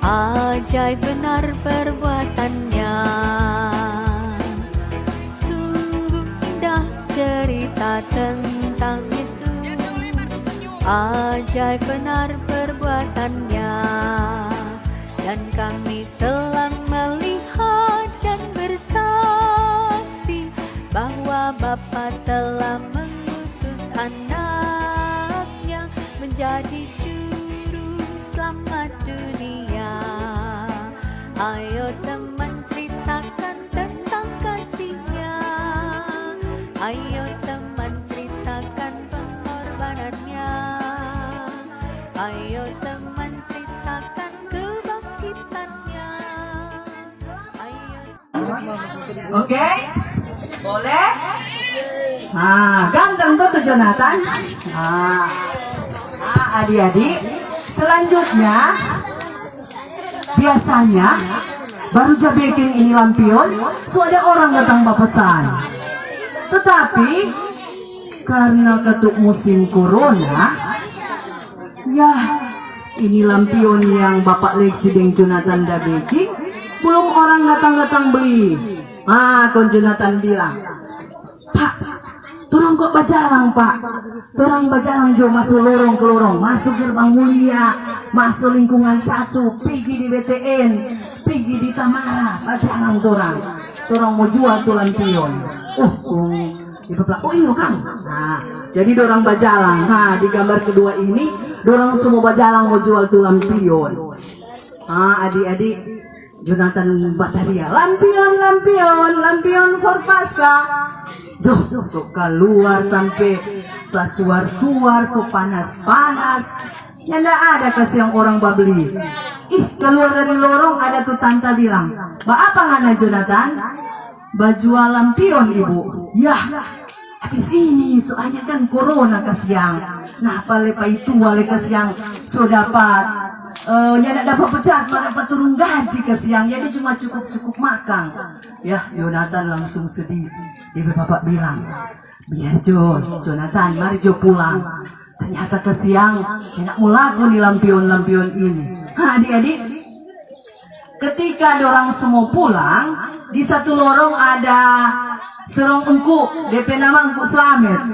Ajaib benar perbuatannya, sungguh indah cerita tentang Yesus. Ajaib benar perbuatannya, dan kami telah melihat dan bersaksi bahwa Bapa telah mengutus anaknya menjadi juru selamat dunia. Ayo teman ceritakan tentang kasihnya, ayo teman ceritakan pengorbanannya, ayo teman ceritakan kebangkitannya. Oke, boleh? Ganteng tuh Jonathan. Adik-adik, selanjutnya biasanya baru jabeking ini lampion, so ada orang datang berpesan. Tetapi karena ketuk musim corona, ya ini lampion yang Bapak Lexi dan Jonathan dah baking, belum orang datang-datang beli. Kon Jonathan bilang, Pak, turang kok bajalang Pak, turang bajalang jo masuk lorong ke lorong, masuk gerbang mulia, masuk lingkungan 1, pergi di BTN, pergi di Tamara, bajalang turang mau jual tuh lampion. Oh iya Kang. Jadi dorang bajalang. Di gambar kedua ini, dorang semua bajalang mau jual tuh lampion. Adik-adik, Jonathan Bataria, lampion for Pasca. So keluar sampai suar-suar, so panas-panas. Ya ndak ada kasih yang orang babeli. Keluar dari lorong ada tuh tante bilang, apa ngana Jonathan? Bajual lampion ibu. Ya, habis ini soalnya kan corona kasiang. Nah, palepa itu wale kasiang so dapat nyadak dapat pecat, dapat turun gaji kasiang. Jadi cuma cukup makan. Ya, Jonathan langsung sedih. Ibu bapak bilang, biar Jonathan, mari pulang. Ternyata kesiang, enak mau laku nih lampion ini. Adik-adik, ketika dorang semua pulang, di satu lorong ada serong engku, DP nama engku Slamet.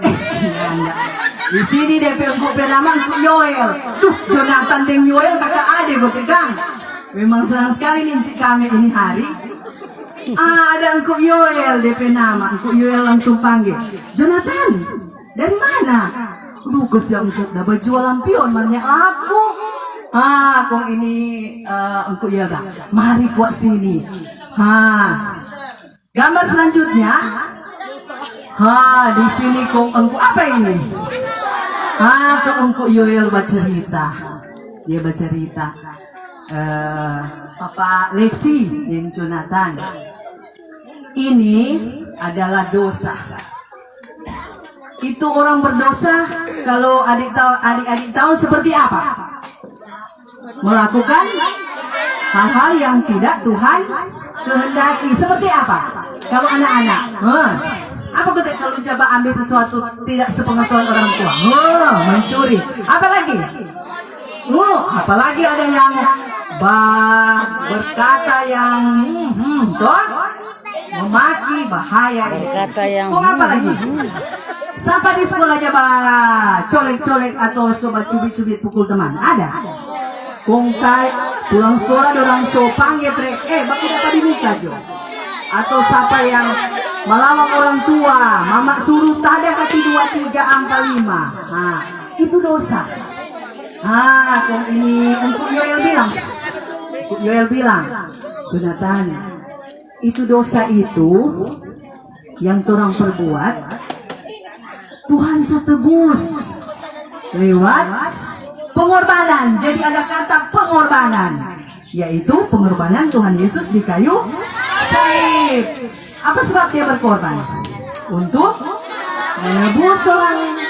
Di sini DP engku nama engku Yoel. Jonathan dan Yoel kakak adik gotekan. Memang senang sekali nih cik kami ini hari. Ada engku Yoel DP nama, engku Yoel langsung panggil, Jonathan, dari mana? Kesiang engku udah jual lampion, banyak laku. Kong ini engku Yoel dah. Mari kuat sini. Gambar selanjutnya. Di sini kong engku apa ini? Kong engku Yoel bercerita. Dia bercerita. Papa Lexi dan Jonathan. Ini adalah dosa. Itu orang berdosa kalau adik-adik tahu seperti apa? Melakukan hal-hal yang tidak Tuhan kehendaki. Seperti apa? Kalau anak-anak, apa kita kalau coba ambil sesuatu tidak sepengetahuan orang tua? Mencuri. Apalagi? Apalagi ada yang berkata yang memaki, bahaya. Berkata yang apa lagi? Sampai di sekolahnya colek-colek atau sobat cubit-cubit pukul teman. Ada? Kongkai pulang sekolah dorang so panggil baku dapat di muka jo. Atau siapa yang melawan orang tua, mama suruh tada kaki 2, 3, 4, 5. Itu dosa. Kong ini engku Yoel bilang, Jonathan, itu dosa itu yang orang perbuat, Tuhan setebus lewat pengorbanan. Jadi ada kata pengorbanan, yaitu pengorbanan Tuhan Yesus di kayu salib. Apa sebab dia berkorban? Untuk menebus orang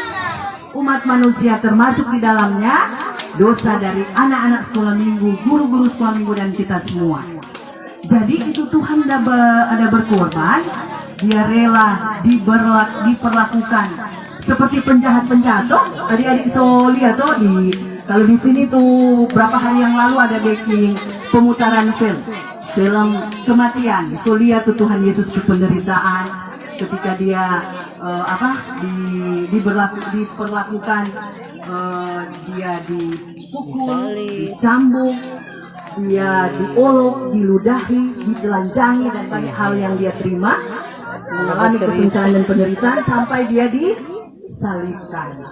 umat manusia, termasuk di dalamnya dosa dari anak-anak sekolah minggu, guru-guru sekolah minggu, dan kita semua. Jadi itu Tuhan ada berkorban, dia rela diperlakukan seperti penjahat-penjahat. Adik-adik so lihat kalau di sini tuh berapa hari yang lalu ada baking pemutaran film kematian. So lihat tuh Tuhan Yesus di penderitaan ketika dia diperlakukan, dia dipukul, dicambuk, dia diolok, diludahi, ditelanjangi, dan banyak hal yang dia terima, mengalami kesengsaraan dan penderitaan sampai dia disalibkan.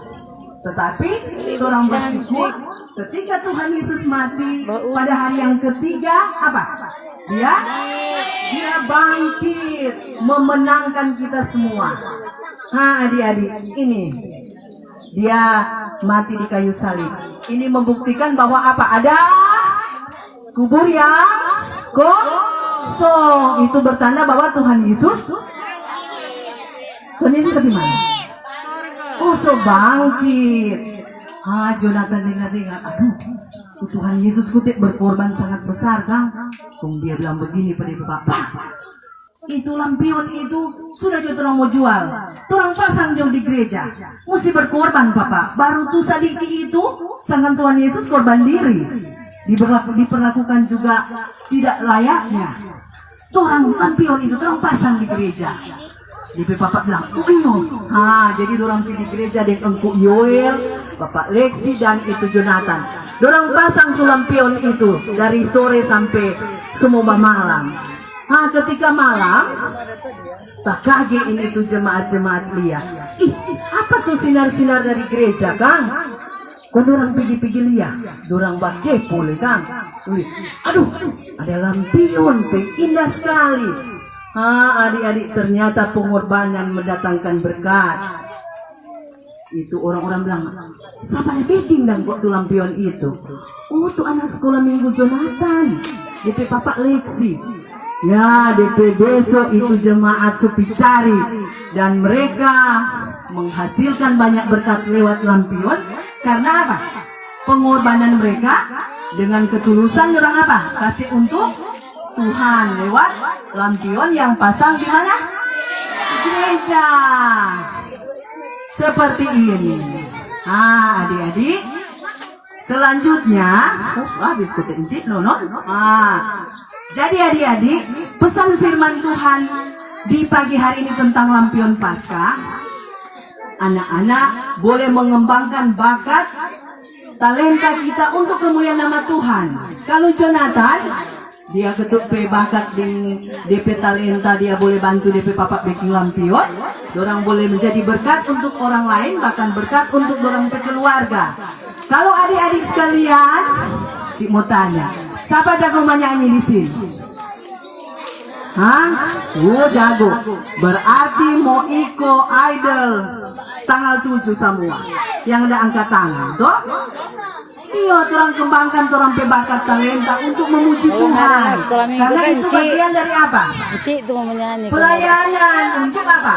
Tetapi orang bersyukur ketika Tuhan Yesus mati pada hari yang ketiga, apa? Dia bangkit memenangkan kita semua. Adik-adik, ini dia mati di kayu salib. Ini membuktikan bahwa apa? Ada kubur yang kosong. Itu bertanda bahwa Tuhan Yesus dari mana? Kosong bangkit. Jonathan dengar-dengar, aduh, Tuhan Yesus kutip berkorban sangat besar kan? Dia bilang begini pada Bapak, itu lampion itu sudah orang mau jual, orang pasang jauh di gereja, mesti berkorban Bapak. Baru tuh sadiki itu, sangat Tuhan Yesus korban diri, diperlakukan juga tidak layaknya. Orang lampion itu orang pasang di gereja. Di Bapak bilang, oh iya, jadi orang di gereja dengan engkau Yoel, Bapak Lexi dan itu Jonathan. Dorang pasang tuh lampion itu dari sore sampai semua malam. Ketika malam, tak kaget ini tuh jemaat-jemaat lihat. Apa tuh sinar-sinar dari gereja, Kang? Kau dorang pergi-pergi lihat, dorang bak kepo, Kang. Aduh, ada lampion, indah sekali. Adik-adik, ternyata pengorbanan mendatangkan berkat. Itu orang-orang bilang, siapa yang bikin dan buat tuh lampion itu? Oh, tuh anak sekolah minggu Jonathan, DP Bapak Lexi. Ya, DP besok itu jemaat Supicari, dan mereka menghasilkan banyak berkat lewat lampion. Karena apa? Pengorbanan mereka dengan ketulusan orang apa? Kasih untuk Tuhan lewat lampion yang pasang di mana? Gereja. Seperti ini. Adik-adik, selanjutnya habis ketencit nono. Jadi adik-adik, pesan firman Tuhan di pagi hari ini tentang lampion Paskah. Anak-anak boleh mengembangkan bakat talenta kita untuk kemuliaan nama Tuhan. Kalau Jonathan, dia ketuk bakat di DP talenta, dia boleh bantu DP Bapak bikin lampion. Dorang boleh menjadi berkat untuk orang lain, bahkan berkat untuk dorang keluarga. Kalau adik-adik sekalian, Cik mau tanya, siapa jago menyanyi di sini? Jago. Berarti mau ikut idol tanggal 7 semua. Yang ada angkat tangan, toh? Iya, orang kembangkan orang bakat talenta untuk memuji Tuhan. Karena itu bagian dari apa? Pelayanan untuk apa?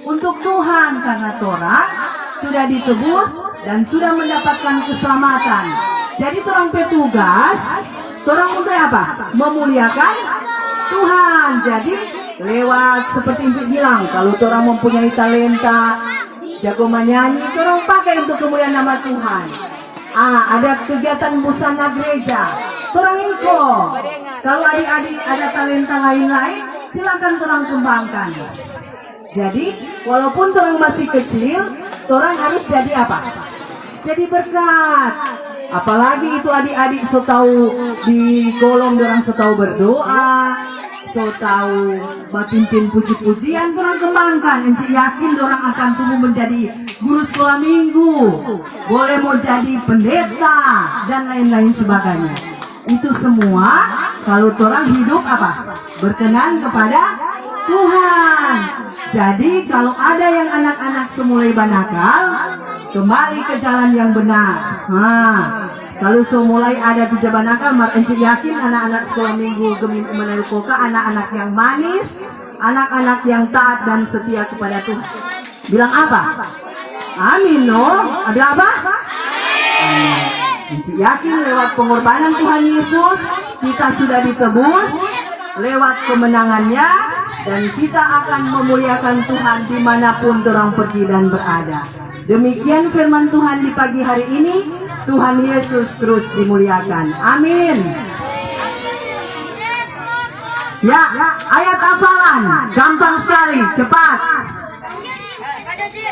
Untuk Tuhan, karena orang sudah ditebus dan sudah mendapatkan keselamatan. Jadi orang petugas, orang untuk apa? Memuliakan Tuhan. Jadi lewat seperti Inci bilang, kalau orang mempunyai talenta, jago menyanyi, orang pakai untuk kemuliaan nama Tuhan. Ada kegiatan busana gereja, orang ikut. Kalau adik-adik ada talenta lain-lain, silakan orang kembangkan. Jadi walaupun orang masih kecil, orang harus jadi apa? Jadi berkat. Apalagi itu adik-adik so tahu di kolom orang so tahu berdoa, so tahu pimpin puji-pujian, orang kembangkan. Encik yakin orang akan tumbuh menjadi guru sekolah minggu, boleh mau jadi pendeta dan lain-lain sebagainya. Itu semua kalau orang hidup apa? Berkenan kepada Tuhan. Jadi kalau ada yang anak-anak semulai banakal, kembali ke jalan yang benar. Kalau semulai ada 3 banakal, Encik yakin anak-anak sekolah minggu Gemim Umanel Koka, anak-anak yang manis, anak-anak yang taat dan setia kepada Tuhan. Bilang apa? Amin, no? Ada apa? Encik yakin lewat pengorbanan Tuhan Yesus, kita sudah ditebus lewat kemenangannya, dan kita akan memuliakan Tuhan dimanapun orang pergi dan berada. Demikian firman Tuhan di pagi hari ini. Tuhan Yesus terus dimuliakan. Amin. Ya, ayat hafalan. Gampang sekali, cepat.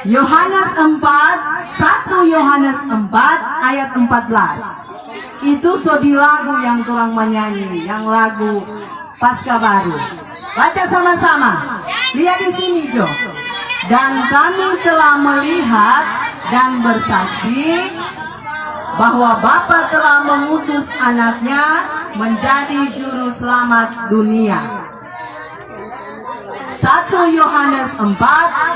Yohanes 4, 1 Yohanes 4 ayat 14. Itu di lagu yang turang menyanyi, yang lagu Pasca Baru. Baca sama-sama. Lihat di sini, Jo. Dan kami telah melihat dan bersaksi bahwa Bapa telah mengutus anaknya menjadi juru selamat dunia. 1 Yohanes 4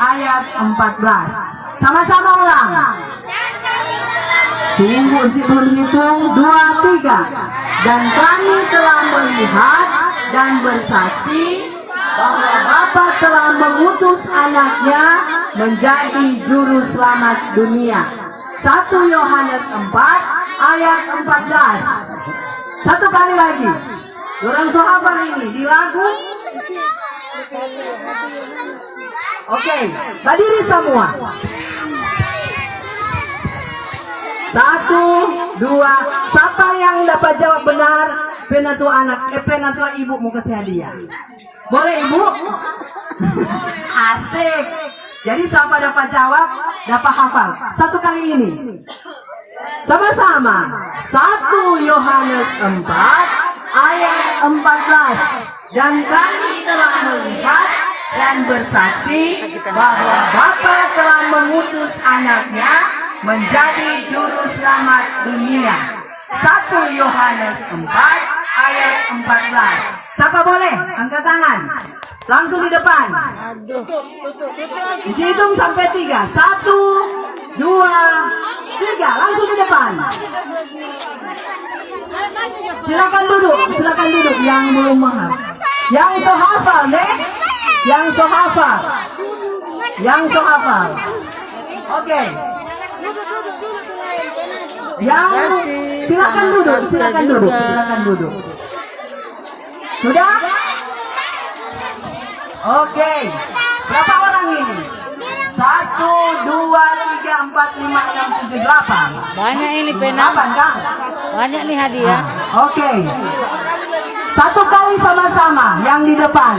ayat 14. Sama-sama ulang. Tunggu, Encik belum hitung. 2, 3. Dan kami telah melihat dan bersaksi bahwa Bapa telah mengutus anaknya menjadi juru selamat dunia. 1 Yohanes 4 ayat 14. Satu kali lagi. Orang so hafal ini di lagu. Oke, berdiri semua. 1, 2. Siapa yang dapat jawab benar? Penatu anak, penatu ibu mau kasih hadiah. Boleh ibu? Asik. Jadi siapa dapat jawab, dapat hafal. Satu kali ini. Sama-sama. 1 Yohanes 4 ayat 14. Dan kami telah melihat dan bersaksi bahwa Bapa telah mengutus anaknya menjadi juru selamat dunia. 1 Yohanes 4 ayat 14. Siapa boleh? Angkat tangan. Langsung di depan. Hitung sampai 3. 1, 2, 3. Langsung di depan. Silakan duduk. Silakan duduk yang belum mahal. Yang so hafal deh. Yang so hafal. Yang so hafal. Oke. Yang silakan duduk. Silakan duduk. Silakan duduk. Sudah? Oke. Berapa orang ini? 1, 2, 3, 4, 5, 6, 7, 8. Banyak ini pena. 8 kan? Banyak nih hadiah. Oke. Satu kali sama-sama yang di depan.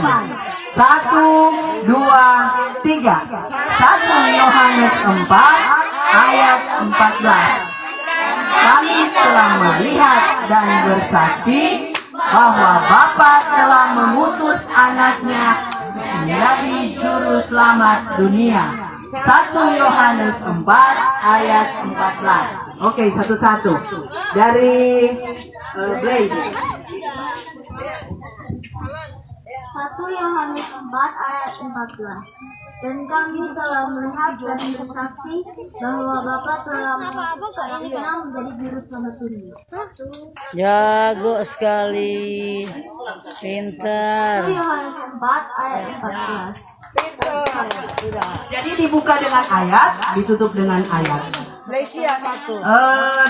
1, 2, 3. 1 Yohanes 4 ayat 14. Kami telah melihat dan bersaksi bahwa Bapa telah mengutus anaknya menjadi juru selamat dunia. 1 Yohanes 4 ayat 14. Oke, satu-satu. Dari Blade. 1 Yohanes 4 ayat 14. Dan kami telah melihat dan bersaksi bahwa Bapa telah mengutus anaknya menjadi juru selamat dunia. Jago sekali. 1 Pintar. Yohanes 4 ayat 14. Jadi dibuka dengan ayat, ditutup dengan ayat.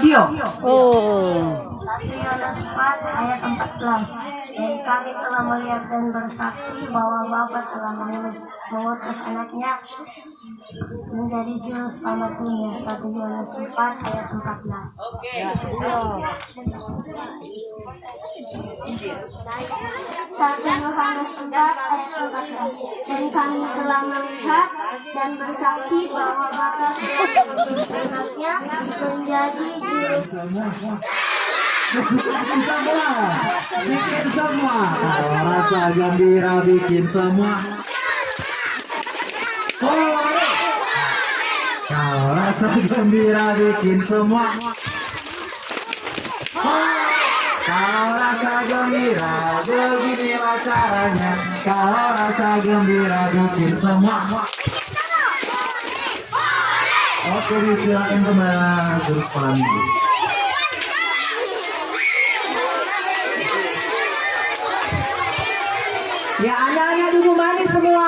Dio. Oh. 1 Yohanes 4 ayat 14. Dan kami telah melihat dan bersaksi bahwa Bapa telah mengutus anaknya menjadi juru selamat dunia. 1 Yohanes 4 ayat 14. 1 Yohanes 4 ayat 14. Dan kami telah melihat dan bersaksi bahwa Bapa telah mengutus anaknya menjadi juru bikin semua. Kalau rasa gembira bikin semua. Kalau rasa gembira bikin semua. Kalau rasa gembira beginilah caranya. Kalau rasa gembira bikin semua. Oke, disilakan kembali terus panggil. Ya, anak-anak duduk manis semua.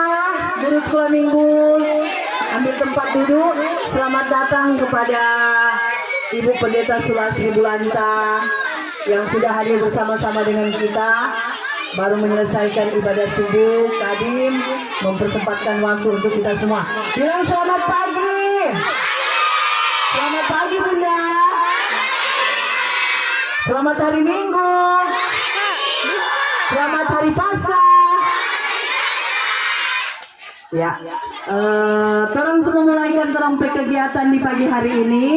Guru sekolah minggu, ambil tempat duduk. Selamat datang kepada Ibu Pendeta Sulasri Bulanta yang sudah hadir bersama-sama dengan kita. Baru menyelesaikan ibadah subuh, Kadim mempersempatkan waktu untuk kita semua. Bilang selamat pagi. Selamat pagi Bunda. Selamat hari Minggu. Selamat Hari Paskah. Ya, terang memulaikan terang kegiatan di pagi hari ini.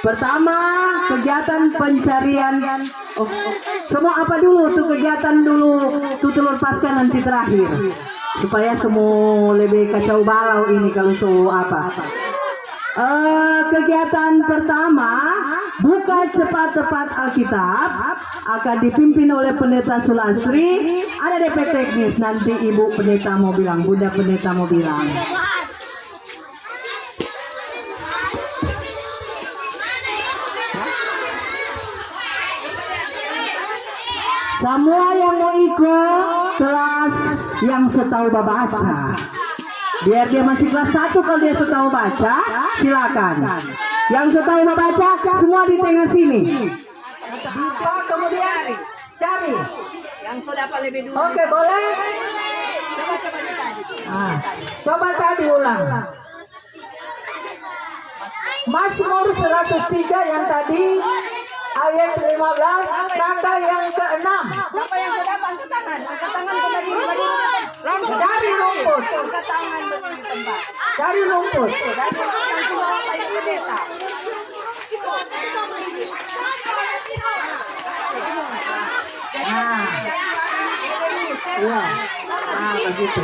Pertama, kegiatan pencarian. Semua apa dulu tuh kegiatan dulu tuh telur Paskah nanti terakhir. Supaya semua lebih kacau balau ini kalau apa. Kegiatan pertama buka cepat tepat Alkitab akan dipimpin oleh Pendeta Sulastri. Ada DP teknis, nanti Ibu Pendeta mau bilang, Bunda Pendeta mau bilang. Semua yang mau ikut kelas yang tahu baca. Biar dia masih kelas 1, kalau dia sudah tahu baca, silakan. Yang sudah tahu baca, semua di tengah sini. Kemudian cari. Yang sudah lebih dulu. Oke, boleh? Coba tadi ulang. Mazmur 103 yang tadi ayat 15 kata yang ke-6. Siapa yang sudah angkat tangan? Angkat tangan kembali. Cari rumput. Angkat tangan berdiri tempat. Cari rumput. Nah, ya, begitu.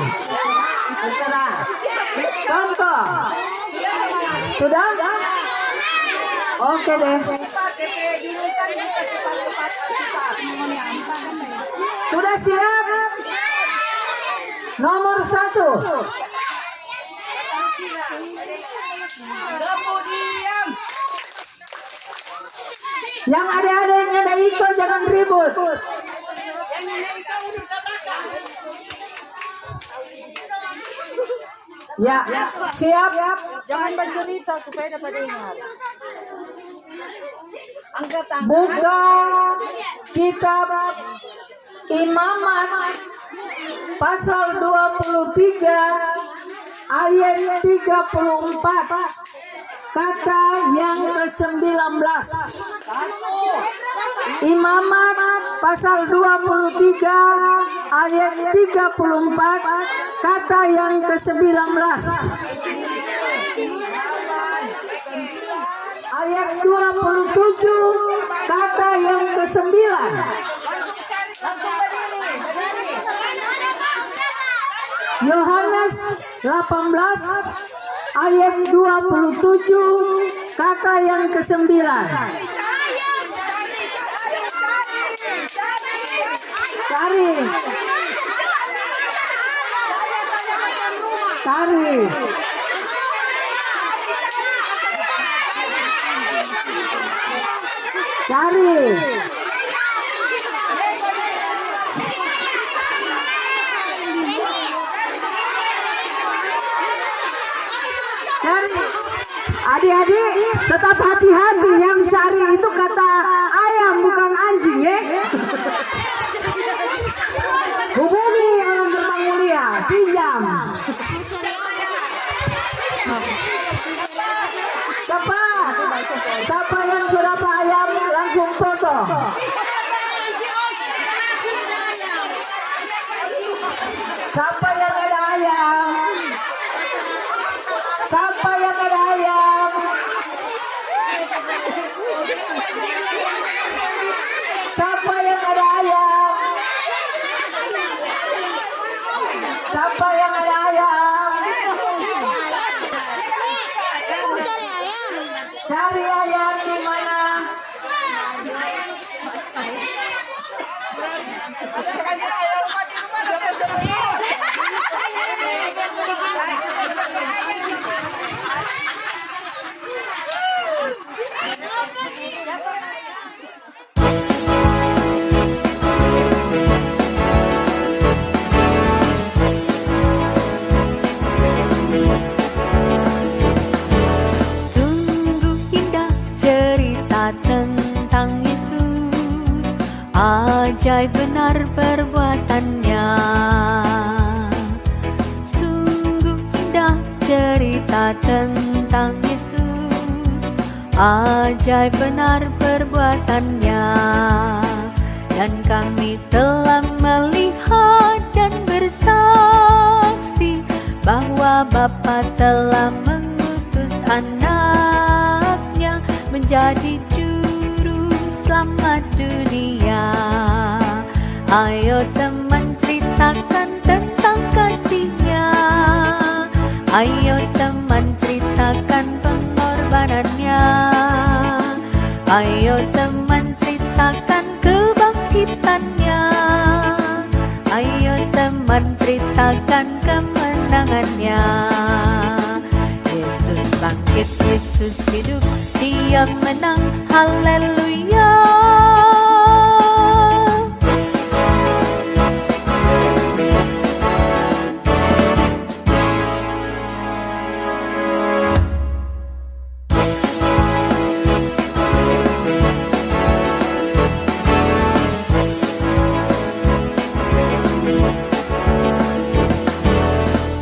Terserah. Contoh. Sudah? Oke deh. Sudah siap? Nomor 1. Yang adik-adiknya ada Iko jangan ribut. Ya, siap. Jangan bercerita supaya dapat dengar. Buka kitab Imamat pasal 23 ayat 34 kata yang ke-19. Imamat pasal 23 ayat 34 kata yang ke-19. Ayat 27 kata yang ke-9. Yohanes 18 ayat 27 kata yang ke-9. Cari. Adik-adik tetap hati-hati, yang cari itu kata ayam bukan anjing ya. Hubungi orang terbang mulia, pinjam. Cepat. Siapa yang sudah Pak ayam langsung foto. Siapa yang ada ayam? Siapa yang ada ayam? Siapa yang ada ayam? Siapa yang ada ayam? Cari ayam di mana? Sungguh indah cerita tentang Yesus, ajaib benar perbuatannya. Sungguh indah cerita tentang Yesus, ajaib benar perbuatannya. Dan kami telah telah mengutus anaknya menjadi juru selamat dunia. Ayo teman ceritakan tentang kasihnya, ayo teman ceritakan pengorbanannya, ayo teman ceritakan kebangkitannya, ayo teman ceritakan kemenangannya. Yesus bangkit, Yesus hidup, Dia menang, haleluya.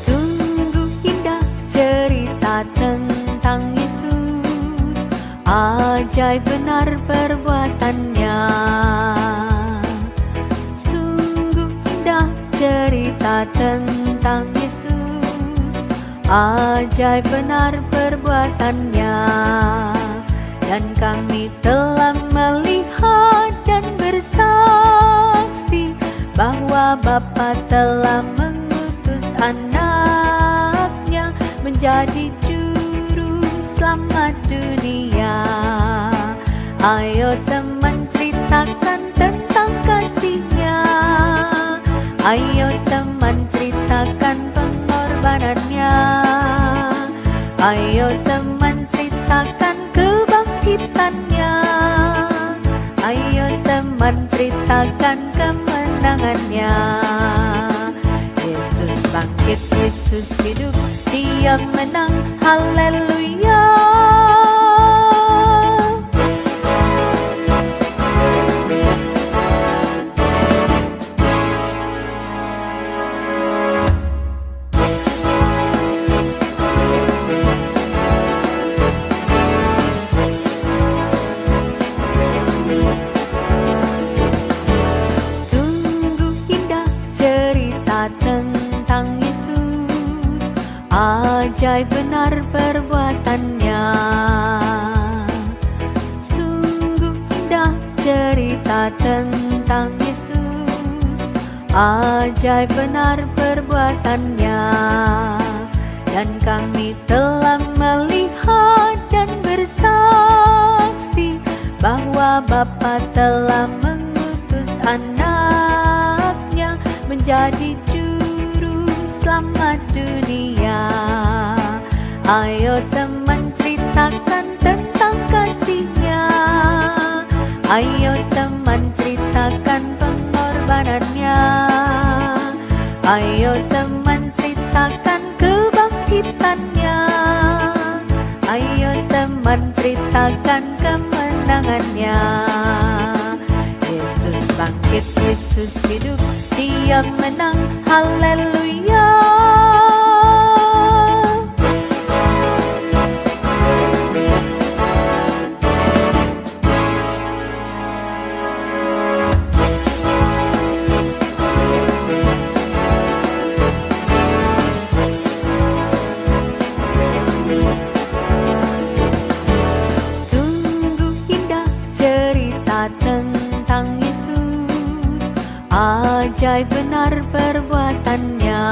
Sungguh indah cerita tentang Yesus, ajaib benar perbuatannya. Sungguh indah cerita tentang Yesus, ajaib benar perbuatannya. Dan kami telah melihat dan bersaksi bahwa Bapa telah mengutus anaknya menjadi juru selamat dunia. Ayo teman ceritakan tentang kasihnya, ayo teman ceritakan pengorbanannya, ayo teman ceritakan kebangkitannya, ayo teman ceritakan kemenangannya. Yesus bangkit, Yesus hidup, Dia menang, haleluya. Sungguh indah cerita tentang Yesus, ajaib benar perbuatannya. Sungguh indah cerita tentang Yesus, ajaib benar perbuatannya. Dan kami telah melihat dan bersaksi bahwa Bapa telah mengutus anaknya menjadi juru selamat dunia. Ayo teman ceritakan tentang kasihnya, ayo teman ceritakan pengorbanannya, ayo teman ceritakan kebangkitannya, ayo teman ceritakan kemenangannya. Yesus bangkit, Yesus hidup, Dia menang, haleluya. Sungguh indah cerita tentang Yesus, ajaib benar perbuatannya.